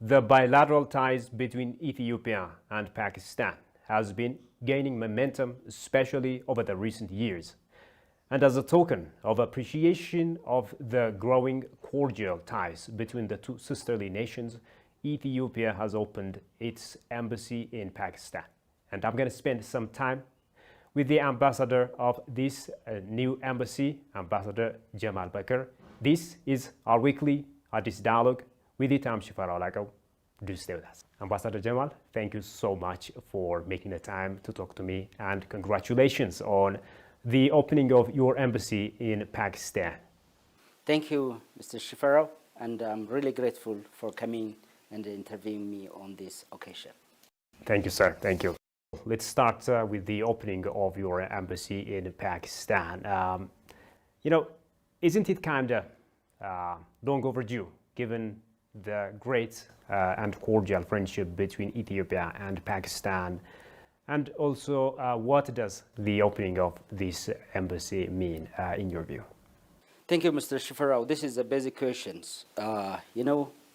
The bilateral ties between Ethiopia and Pakistan has been gaining momentum, especially over the recent years. And as a token of appreciation of the growing cordial ties between the two sisterly nations, Ethiopia has opened its embassy in Pakistan. And I'm going to spend some time with the ambassador of this new embassy, Ambassador Jemal Beker. This is our weekly Addis dialogue with Itam Shifaralago. Do stay with us. Ambassador Jemal, thank you so much for making the time to talk to me, and congratulations on the opening of your embassy in Pakistan. Thank you, Mr. Shifaro, and I'm really grateful for coming and interviewing me on this occasion. Thank you, sir. Thank you. Let's start with the opening of your embassy in Pakistan. Isn't it kind of long overdue, given the great and cordial friendship between Ethiopia and Pakistan? And also, what does the opening of this embassy mean in your view? Thank you, Mr. Shifaro. This is a basic question.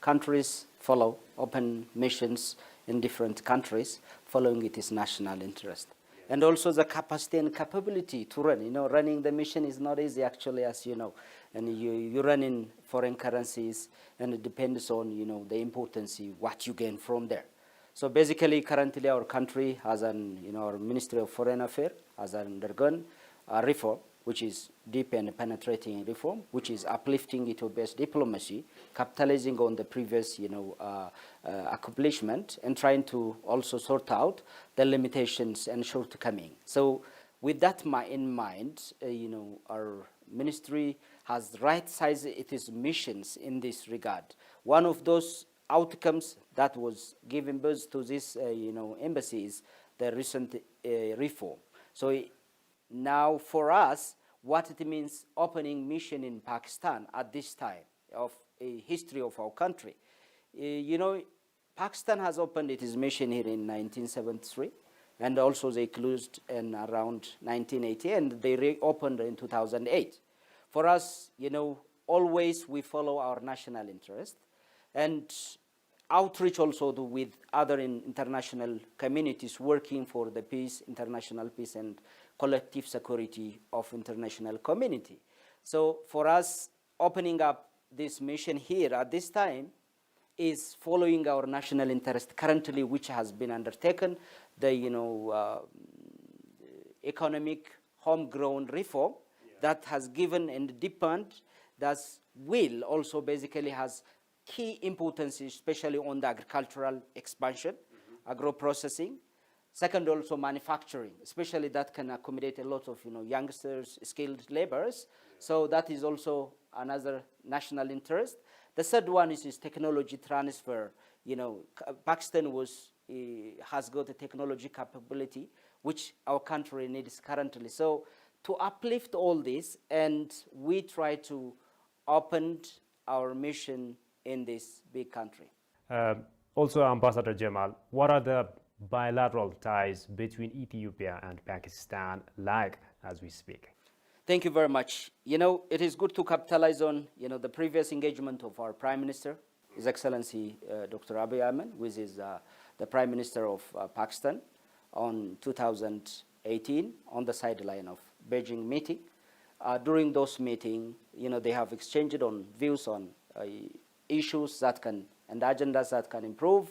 Countries follow open missions in different countries, following its national interest. And also the capacity and capability to run. Running the mission is not easy, actually, as you know. And you run in foreign currencies, and it depends on, the importance, what you gain from there. So basically, currently, our country has our Ministry of Foreign Affairs has undergone a reform, which is deep and penetrating reform, which is uplifting Ethiopia's diplomacy, capitalizing on the previous, accomplishment, and trying to also sort out the limitations and shortcomings. So, with that in mind, our ministry has right-sized its missions in this regard. One of those outcomes that was giving birth to this, embassy is the recent reform. So now for us, what it means opening mission in Pakistan at this time of a history of our country. Pakistan has opened its mission here in 1973, and also they closed in around 1980, and they reopened in 2008. For us, always we follow our national interest, and outreach also with other international communities working for the peace, international peace, and collective security of international community. So for us, opening up this mission here at this time is following our national interest currently, which has been undertaken, the economic homegrown reform that has given and deepened, that will also basically has key importance, especially on the agricultural expansion, agro-processing. Second, also manufacturing, especially that can accommodate a lot of youngsters, skilled laborers. So that is also another national interest. The third one is technology transfer. Pakistan has got a technology capability which our country needs currently. So to uplift all this, and we try to open our mission in this big country. Also, Ambassador Jemal, what are the bilateral ties between Ethiopia and Pakistan like as we speak? Thank you very much. It is good to capitalize on, the previous engagement of our Prime Minister, His Excellency Dr. Abiy Ahmed, which is the Prime Minister of Pakistan, on 2018 on the sideline of Beijing meeting. During those meetings, they have exchanged on views on issues that can and agendas that can improve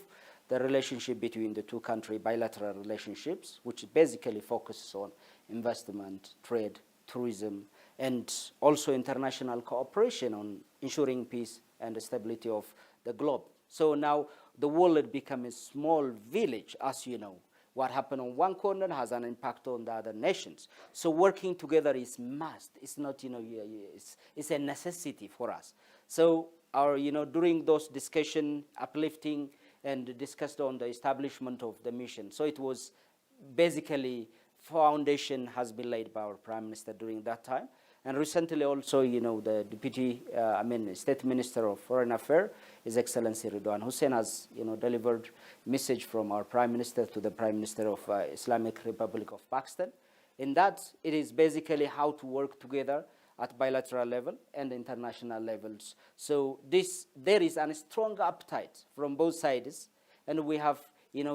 the relationship between the two countries, bilateral relationships, which basically focuses on investment, trade, tourism, and also international cooperation on ensuring peace and stability of the globe. So now the world becomes a small village, as you know. What happened on one corner has an impact on the other nations. So working together is must. It's not, it's a necessity for us. So during those discussion, uplifting, and discussed on the establishment of the mission. So it was basically foundation has been laid by our Prime Minister during that time. And recently also, the Deputy, State Minister of Foreign Affairs, His Excellency Ridwan Hussein has, delivered message from our Prime Minister to the Prime Minister of Islamic Republic of Pakistan. In that, it is basically how to work together at bilateral level and international levels. So there is a strong appetite from both sides, and we have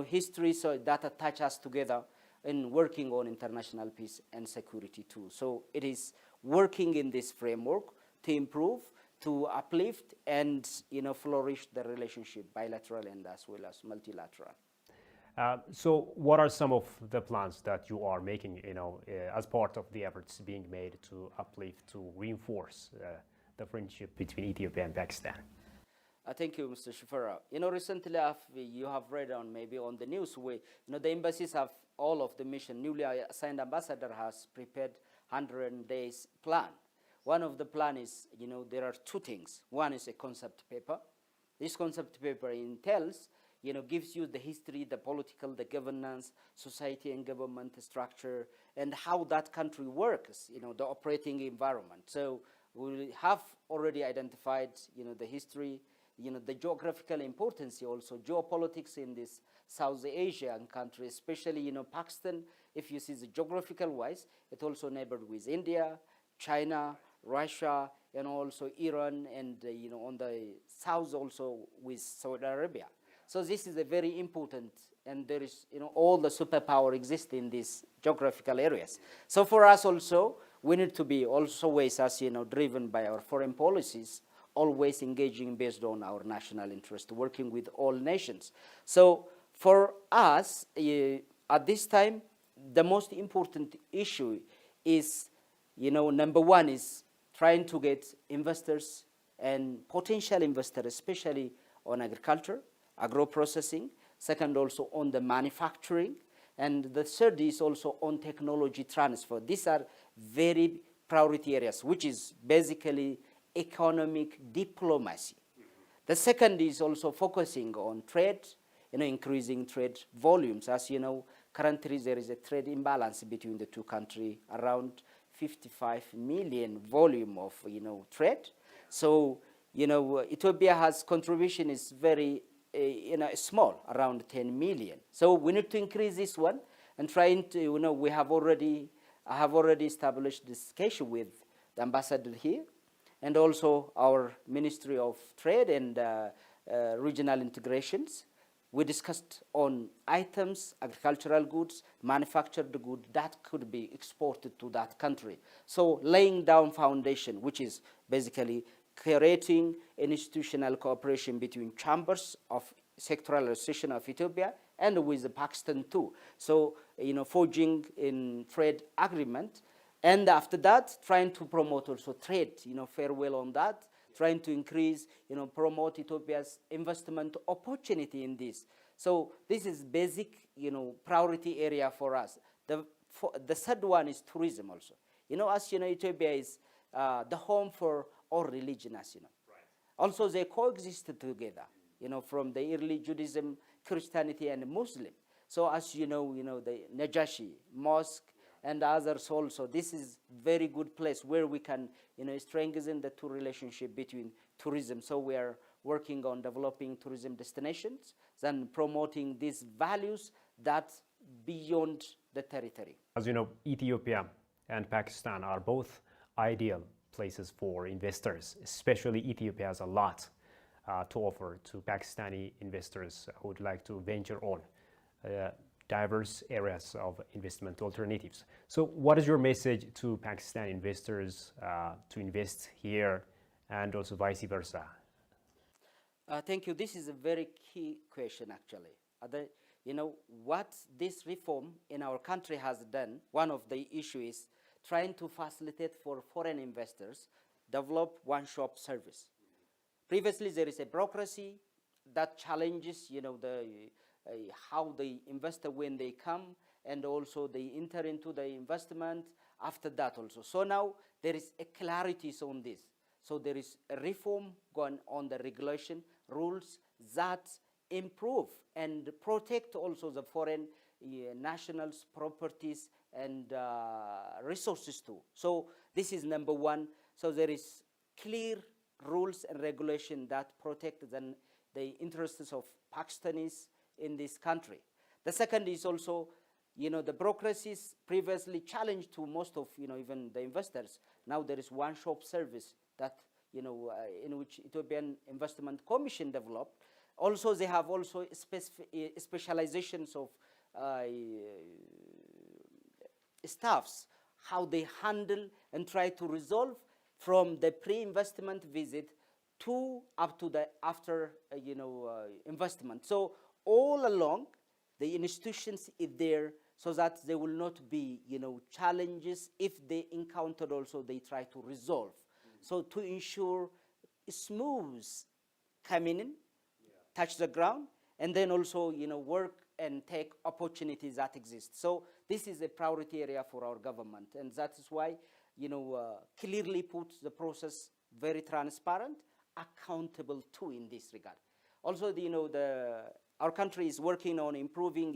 history so that attach us together in working on international peace and security too. So it is working in this framework to improve, to uplift, and flourish the relationship, bilateral and as well as multilateral. So what are some of the plans that you are making, as part of the efforts being made to uplift, to reinforce the friendship between Ethiopia and Pakistan? Thank you, Mr. Shufara. Recently you have read maybe on the news, the embassies have all of the mission. Newly assigned ambassador has prepared 100 days plan. One of the plan is, there are two things. One is a concept paper. This concept paper entails, gives you the history, the political, the governance, society and government structure, and how that country works, the operating environment. So we have already identified, the history, the geographical importance, also geopolitics in this South Asian country, especially, Pakistan. If you see the geographical wise, it also neighbored with India, China, Russia, and also Iran, and on the south also with Saudi Arabia. So this is a very important, and there is all the superpower exist in these geographical areas. So for us also, we need to be also always, as driven by our foreign policies, always engaging based on our national interest, working with all nations. So for us, at this time, the most important issue is, number one is trying to get investors and potential investors, especially on agriculture, agro-processing. Second, also on the manufacturing. And the third is also on technology transfer. These are very priority areas, which is basically economic diplomacy. The second is also focusing on trade, increasing trade volumes. As you know, currently there is a trade imbalance between the two countries, around 55 million volume of, trade. So, Ethiopia has contribution is very, small, around 10 million. So we need to increase this one and trying to, I have already established discussion with the ambassador here, and also our Ministry of Trade and Regional Integrations. We discussed on items, agricultural goods, manufactured goods that could be exported to that country. So laying down foundation, which is basically creating institutional cooperation between chambers of sectoral association of Ethiopia and with Pakistan too. So, forging in trade agreement. And after that, trying to promote also trade, farewell on that, trying to increase, promote Ethiopia's investment opportunity in this. So this is basic, priority area for us. The third one is tourism also. As you know, Ethiopia is the home for all religion, as you know. Right. Also, they coexist together, from the early Judaism, Christianity, and Muslim. So as you know, the Najashi Mosque, and others also. This is very good place where we can, strengthen the two relationship between tourism. So we are working on developing tourism destinations, then promoting these values that beyond the territory. As you know, Ethiopia and Pakistan are both ideal places for investors, especially Ethiopia has a lot to offer to Pakistani investors who would like to venture on diverse areas of investment alternatives. So what is your message to Pakistani investors to invest here and also vice versa? Thank you. This is a very key question, actually. What this reform in our country has done, one of the issues is trying to facilitate for foreign investors develop one-shop service. Previously, there is a bureaucracy that challenges, how the investor, when they come, and also they enter into the investment after that also. So now there is a clarity on this. So there is a reform going on the regulation rules that improve and protect also the foreign nationals' properties and resources too. So this is number one. So there is clear rules and regulation that protect the interests of Pakistanis in this country. The second is also the bureaucracies previously challenged to most of, even the investors. Now there is one-shop service that, in which Ethiopian Investment Commission developed. Also, they have also specializations of staffs, how they handle and try to resolve from the pre-investment visit to up to the after, investment. So all along, the institutions is there so that there will not be, challenges. If they encountered also, they try to resolve. So to ensure smooth coming in, touch the ground, and then also, work and take opportunities that exist. So this is a priority area for our government, and that is why, clearly puts the process very transparent, accountable too in this regard. Also, our country is working on improving,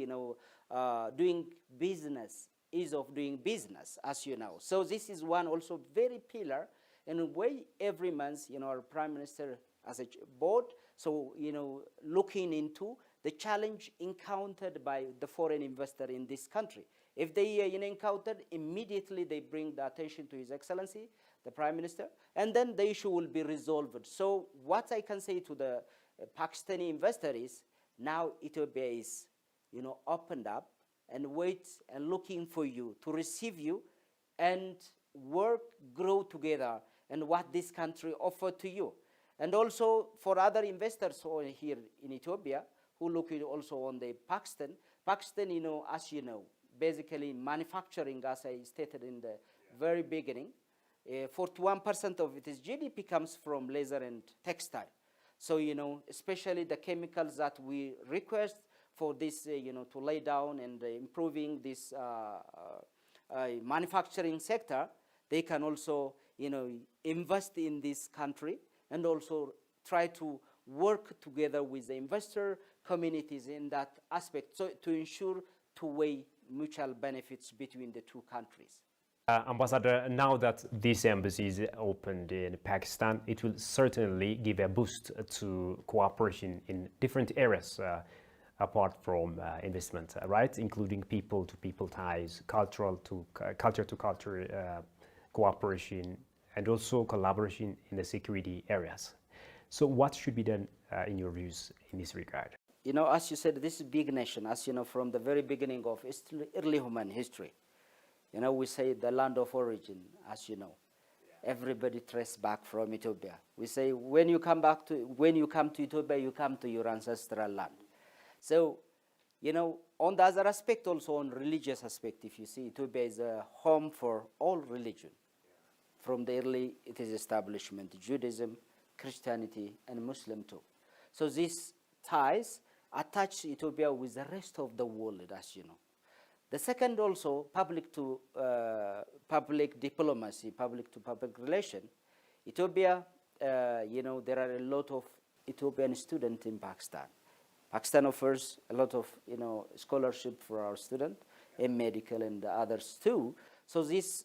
doing business, ease of doing business, as you know. So this is one also very pillar, in a way every month, our Prime Minister as a board, so, looking into the challenge encountered by the foreign investor in this country. If they encountered, immediately they bring the attention to His Excellency, the Prime Minister, and then the issue will be resolved. So what I can say to the Pakistani investor is, now Ethiopia is, opened up and wait and looking for you to receive you and work, grow together, and what this country offer to you. And also for other investors here in Ethiopia who look also on the Pakistan, as you know, basically manufacturing, as I stated in the very beginning, 41% of its GDP comes from leather and textile. So, especially the chemicals that we request for this, to lay down and improving this manufacturing sector, they can also, invest in this country and also try to work together with the investor communities in that aspect, so to ensure two-way mutual benefits between the two countries. Ambassador, now that this embassy is opened in Pakistan, it will certainly give a boost to cooperation in different areas apart from investment, right? Including people-to-people ties, culture-to-culture cooperation, and also collaboration in the security areas. So what should be done in your views in this regard? As you said, this is a big nation, as you know, from the very beginning of early human history. We say the land of origin, as you know. Everybody traces back from Ethiopia. We say when you come to Ethiopia, you come to your ancestral land. So, on the other aspect, also on religious aspect, if you see, Ethiopia is a home for all religion. From the early its establishment, Judaism, Christianity, and Muslim too. So these ties attach Ethiopia with the rest of the world, as you know. The second also, public diplomacy, public-to-public relation. Ethiopia, there are a lot of Ethiopian students in Pakistan. Pakistan offers a lot of, scholarship for our students, in medical and others too. So this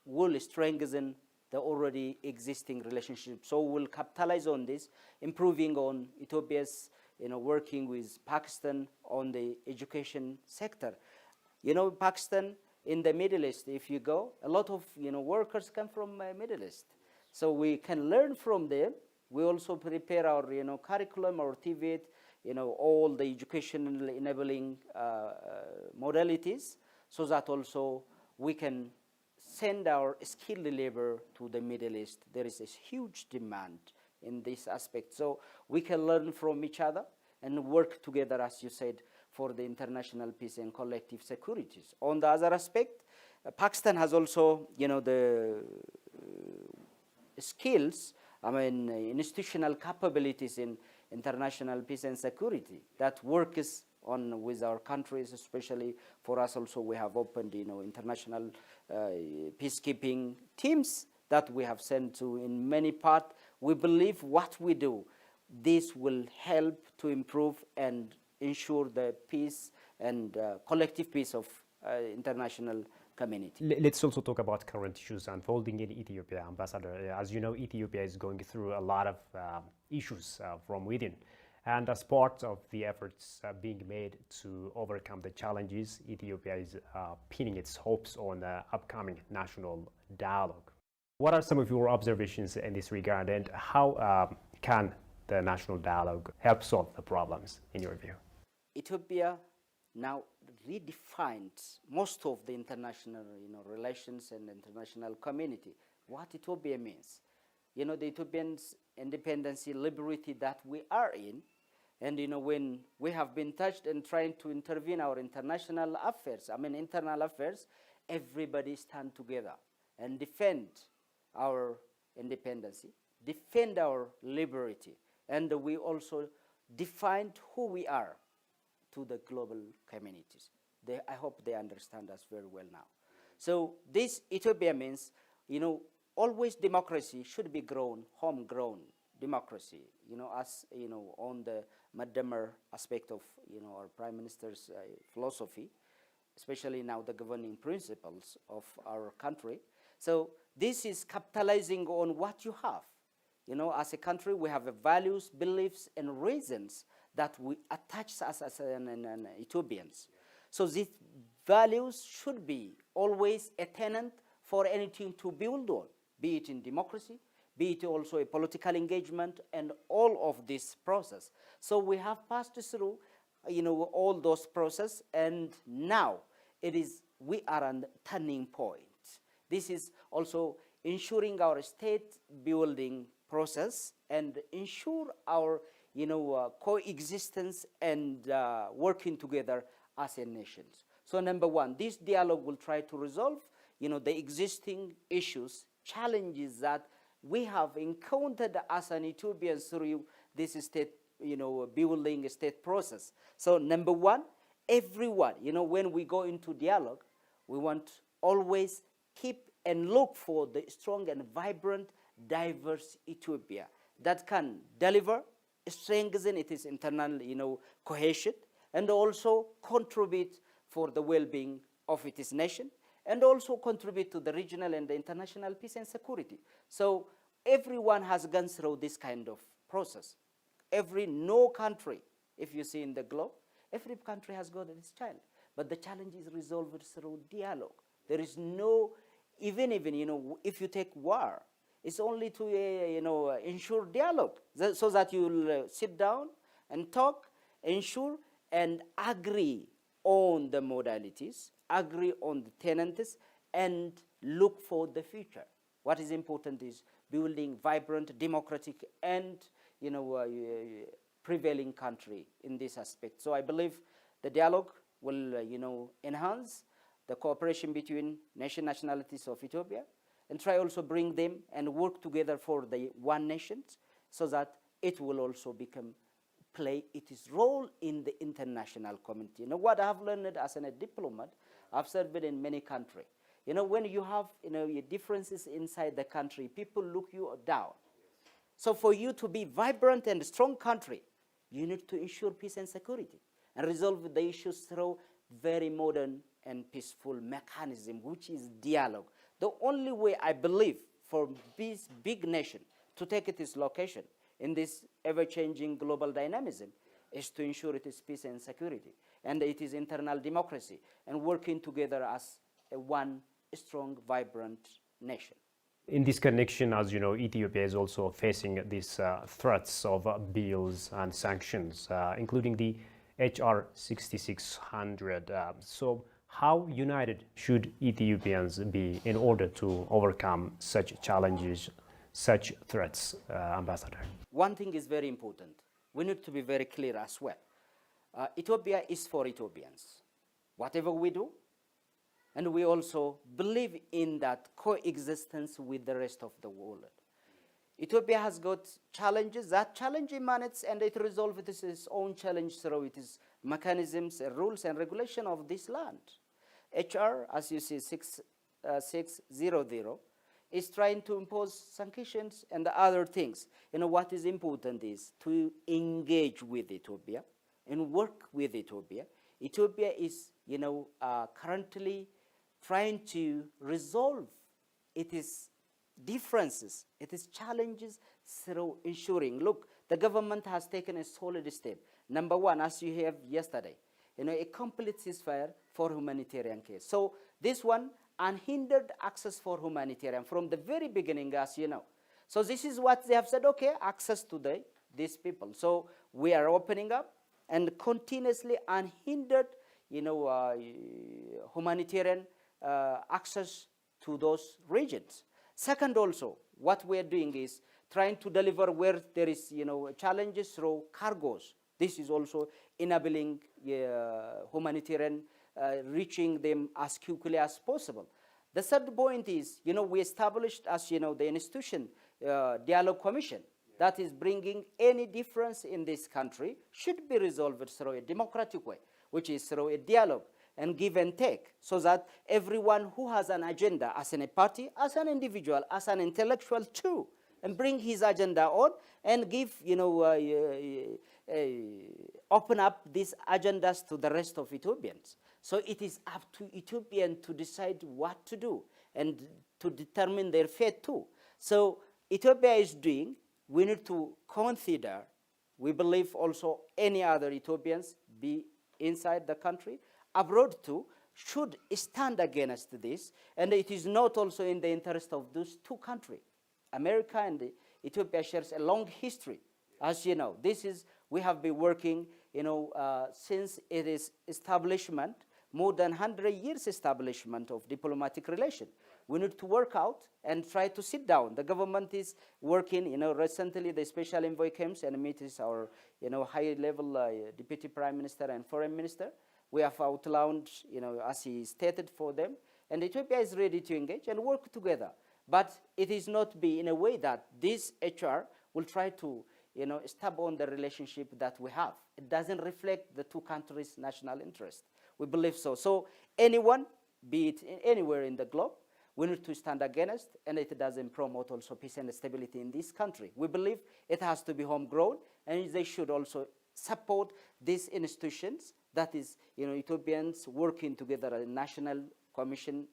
will strengthen the already existing relationship. So we'll capitalize on this, improving on Ethiopia's, working with Pakistan on the education sector. Pakistan in the Middle East, if you go, a lot of, workers come from Middle East. So we can learn from them. We also prepare our, curriculum, our TVET, all the educational enabling modalities, so that also we can send our skilled labor to the Middle East. There is a huge demand in this aspect. So we can learn from each other and work together, as you said, for the international peace and collective securities. On the other aspect, Pakistan has also, the skills, institutional capabilities in international peace and security that works on with our countries, especially for us also we have opened, international peacekeeping teams that we have sent to in many parts. We believe what we do, this will help to improve and ensure the peace and collective peace of international community. Let's also talk about current issues unfolding in Ethiopia, Ambassador. As you know, Ethiopia is going through a lot of issues from within. And as part of the efforts being made to overcome the challenges, Ethiopia is pinning its hopes on the upcoming national dialogue. What are some of your observations in this regard, and how can the national dialogue help solve the problems, in your view? Ethiopia now redefined most of the international relations and international community, what Ethiopia means. The Ethiopians' independence, liberty that we are in, and when we have been touched and trying to intervene our international affairs, internal affairs, everybody stand together and defend our independence, defend our liberty, and we also defined who we are to the global communities. I hope they understand us very well now. So this Ethiopia means, always democracy should be homegrown democracy, as, on the Madamar aspect of, our Prime Minister's philosophy, especially now the governing principles of our country. So this is capitalizing on what you have. As a country, we have values, beliefs, and reasons that we attach us as an Ethiopians. So these values should be always a tenant for anything to build on, be it in democracy, be it also a political engagement, and all of this process. So we have passed through, all those processes, and now we are on the turning point. This is also ensuring our state building process and ensure our, coexistence and working together as a nation. So number one, this dialogue will try to resolve, the existing issues, challenges that we have encountered as an Ethiopian through this state, building state process. So number one, everyone, when we go into dialogue, we want always keep and look for the strong and vibrant, diverse Ethiopia that can deliver, strengthen its internal, cohesion, and also contribute for the well-being of its nation, and also contribute to the regional and the international peace and security. So everyone has gone through this kind of process. No country, if you see in the globe, every country has got its challenge. But the challenge is resolved through dialogue. There is no, even if you take war, it's only to ensure dialogue, so that you'll sit down and talk, ensure and agree on the modalities, agree on the tenets, and look for the future. What is important is building vibrant, democratic, and prevailing country in this aspect. So I believe the dialogue will enhance the cooperation between nationalities of Ethiopia, and try also bring them and work together for the one nation, so that it will also play its role in the international community. What I've learned as a diplomat, I've served in many countries. When you have differences inside the country, people look you down. So for you to be vibrant and strong country, you need to ensure peace and security and resolve the issues through very modern and peaceful mechanism, which is dialogue. The only way, I believe, for this big nation to take its location in this ever-changing global dynamism is to ensure it is peace and security, and it is internal democracy, and working together as one strong, vibrant nation. In this connection, as you know, Ethiopia is also facing these threats of bills and sanctions, including the HR 6600. So how united should Ethiopians be in order to overcome such challenges, such threats, Ambassador? One thing is very important. We need to be very clear as well. Ethiopia is for Ethiopians. Whatever we do, and we also believe in that coexistence with the rest of the world. Ethiopia has got challenges. That challenge emanates and it resolves its own challenge through its mechanisms, rules, and regulation of this land. HR, as you see, 6600, is trying to impose sanctions and other things. What is important is to engage with Ethiopia and work with Ethiopia. Ethiopia is, currently trying to resolve its differences, its challenges through ensuring, look, the government has taken a solid step. Number one, as you have yesterday, a complete ceasefire for humanitarian case. So this one, unhindered access for humanitarian from the very beginning, as you know. So this is what they have said, okay, access to these people. So we are opening up and continuously unhindered, humanitarian access to those regions. Second also, what we are doing is trying to deliver where there is, challenges through cargoes. This is also enabling humanitarian reaching them as quickly as possible. The third point is, we established, as you know, the institution, Dialogue Commission, that is bringing any difference in this country should be resolved through a democratic way, which is through a dialogue and give and take, so that everyone who has an agenda as in a party, as an individual, as an intellectual too, and bring his agenda on and give, open up these agendas to the rest of Ethiopians. So it is up to Ethiopians to decide what to do and to determine their fate too. So Ethiopia is doing, we need to consider, we believe also any other Ethiopians be inside the country, abroad too, should stand against this, and it is not also in the interest of those two countries. America and Ethiopia shares a long history, as you know. We have been working, since it is establishment, more than 100 years establishment of diplomatic relation. We need to work out and try to sit down. The government is working, recently the special envoy came and meets our, high-level deputy prime minister and foreign minister. We have outlined, as he stated for them, and Ethiopia is ready to engage and work together. But it is not be in a way that this HR will try to, stab on the relationship that we have. It doesn't reflect the two countries' national interest. We believe so. So anyone, be it anywhere in the globe, we need to stand against, and it doesn't promote also peace and stability in this country. We believe it has to be homegrown, and they should also support these institutions, that is, Ethiopians working together in national commission,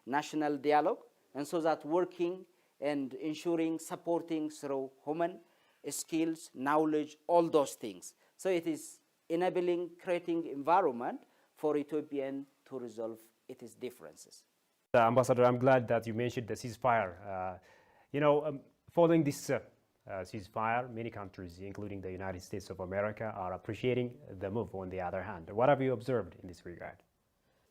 national dialogue, and so that working and ensuring, supporting through human skills, knowledge, all those things. So it is enabling, creating environment for Ethiopian to resolve its differences. Ambassador, I'm glad that you mentioned the ceasefire. Following this ceasefire, many countries, including the United States of America, are appreciating the move on the other hand. What have you observed in this regard?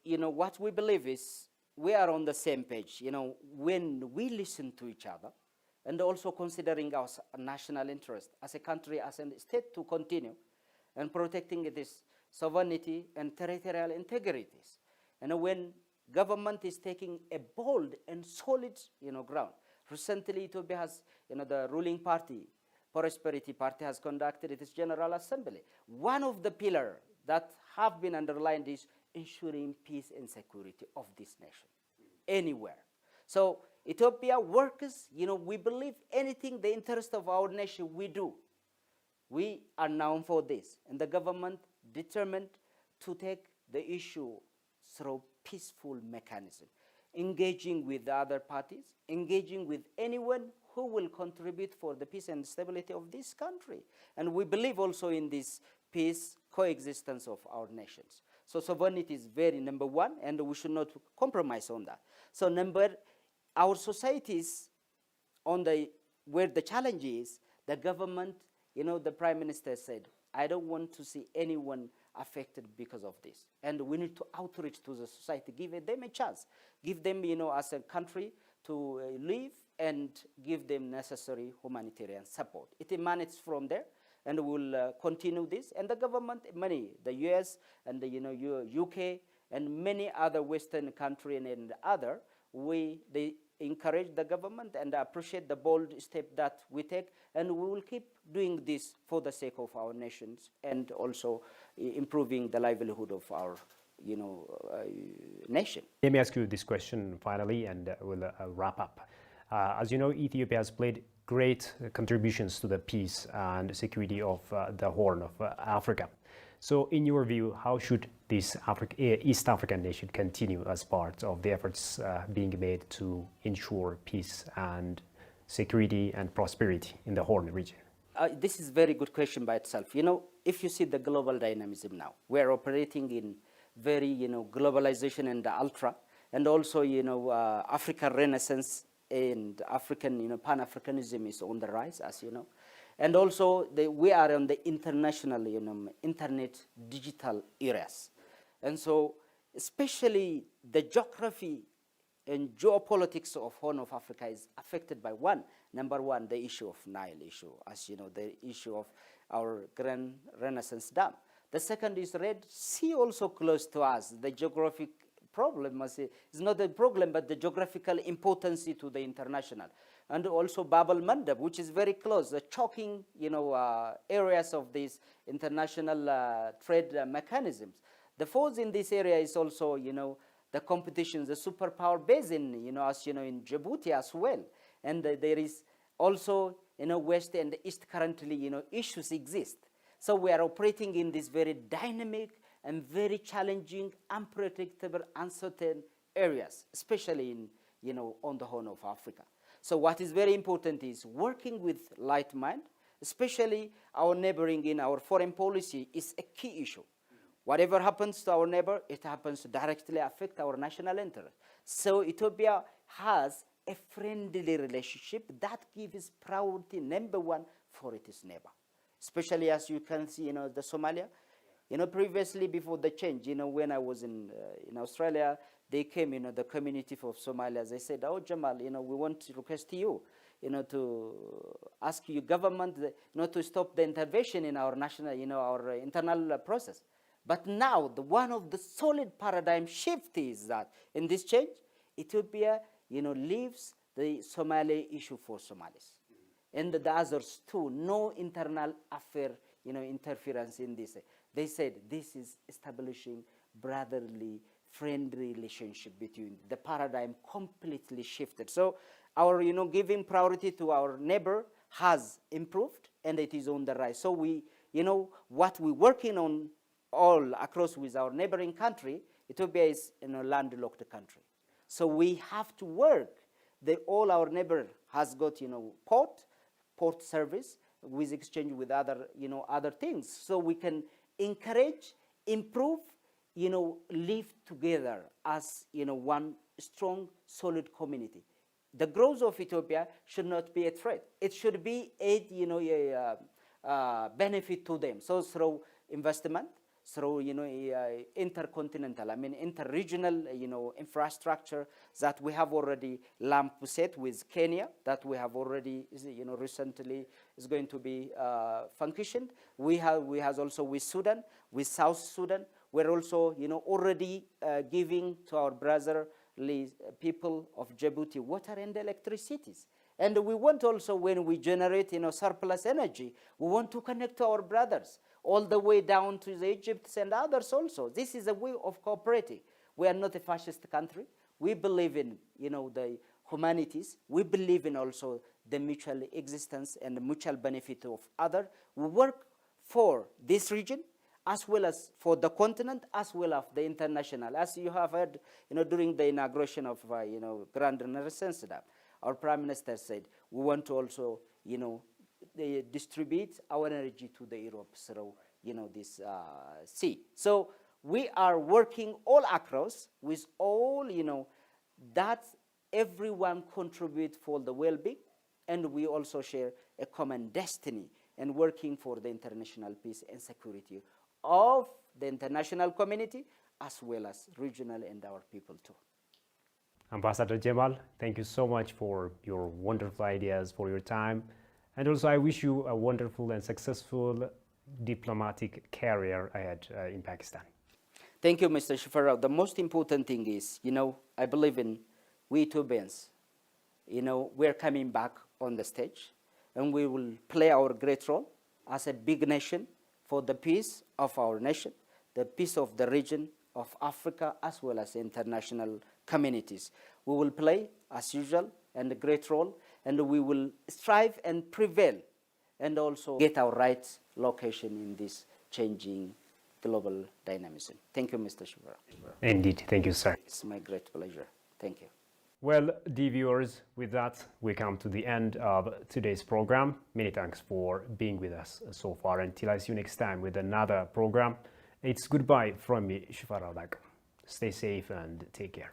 What we believe is we are on the same page. When we listen to each other, and also considering our national interest as a country, as a state to continue, and protecting its sovereignty and territorial integrities. And when government is taking a bold and solid, ground. Recently, Ethiopia has, the ruling party, Prosperity Party, has conducted its General Assembly. One of the pillars that have been underlined is ensuring peace and security of this nation, anywhere. So Ethiopia works, we believe anything, the interest of our nation, we do. We are known for this, and the government determined to take the issue through peaceful mechanism, engaging with the other parties, engaging with anyone who will contribute for the peace and stability of this country. And we believe also in this peace coexistence of our nations. So sovereignty is very number one, and we should not compromise on that. So our societies where the challenge is, the government, the Prime Minister said, I don't want to see anyone affected because of this. And we need to outreach to the society, give them a chance, give them, as a country to live and give them necessary humanitarian support. It emanates from there, and we'll continue this. And the government, the US and the UK and many other Western countries and other, they encourage the government and appreciate the bold step that we take, and we will keep doing this for the sake of our nations and also improving the livelihood of our nation. Let me ask you this question finally, and we'll wrap up. As you know, Ethiopia has played great contributions to the peace and security of the Horn of Africa. So in your view, how should this East African nation continue as part of the efforts being made to ensure peace and security and prosperity in the Horn region? This is a very good question by itself. You know, if you see the global dynamism now, we're operating in very, globalization and ultra, and also, African Renaissance and African, Pan-Africanism is on the rise, as you know. And also, we are on the international, internet digital eras. And so, especially the geography and geopolitics of Horn of Africa is affected by number one, the issue of Nile issue, as you know, the issue of our Grand Renaissance Dam. The second is Red Sea, also close to us. The geographic problem is not a problem, but the geographical importance to the international. And also Bab el-Mandeb, which is very close, the choking, areas of these international trade mechanisms. The fourth in this area is also, the competition, the superpower basin, as you know, in Djibouti as well. And there is also, West and East currently, issues exist. So we are operating in this very dynamic and very challenging, unpredictable, uncertain areas, especially in, on the Horn of Africa. So what is very important is working with light mind, especially our neighboring in our foreign policy is a key issue. Whatever happens to our neighbor, it happens to directly affect our national interest. So Ethiopia has a friendly relationship that gives priority, number one, for its neighbor. Especially as you can see, the Somalia. Previously before the change, when I was in Australia, they came, the community of Somalia. They said, "Oh, Jemal, we want to request you, to ask you government, to stop the intervention in our national, our internal process." But now, one of the solid paradigm shift is that in this change, Ethiopia, leaves the Somali issue for Somalis. And the others too, no internal affair, interference in this. They said this is establishing brotherly, friendly relationship between the paradigm completely shifted. So our, giving priority to our neighbor has improved and it is on the rise. So we, what we're working on all across with our neighboring country, Ethiopia is a landlocked country. So we have to work. All our neighbor has got, port service with exchange with other, other things. So we can encourage, improve, live together as, one strong, solid community. The growth of Ethiopia should not be a threat. It should be a benefit to them. So through investment, through intercontinental, interregional, infrastructure that we have already lamp set with Kenya, that we have already, recently is going to be functioned. We have also with Sudan, with South Sudan. We're also, already giving to our brotherly people of Djibouti water and electricities. And we want also, when we generate, surplus energy, we want to connect to our brothers all the way down to the Egypt and others also. This is a way of cooperating. We are not a fascist country. We believe in, the humanities. We believe in also the mutual existence and the mutual benefit of others. We work for this region as well as for the continent, as well as the international. As you have heard, during the inauguration of, Grand Renaissance Dam, our Prime Minister said, we want to also, they distribute our energy to the Europe through, this sea. So we are working all across with all, that everyone contribute for the well-being, and we also share a common destiny and working for the international peace and security of the international community as well as regional and our people too. Ambassador Jemal, thank you so much for your wonderful ideas, for your time. And also I wish you a wonderful and successful diplomatic career ahead in Pakistan. Thank you, Mr. Shifarao. The most important thing is, I believe in we Ethiopians, we're coming back on the stage and we will play our great role as a big nation for the peace of our nation, the peace of the region of Africa, as well as international communities. We will play, as usual, and a great role, and we will strive and prevail, and also get our right location in this changing global dynamism. Thank you, Mr. Shivara. Indeed. Thank you, sir. It's my great pleasure. Thank you. Well, dear viewers, with that, we come to the end of today's program. Many thanks for being with us so far. Until I see you next time with another program, it's goodbye from me, Shifaraudak. Stay safe and take care.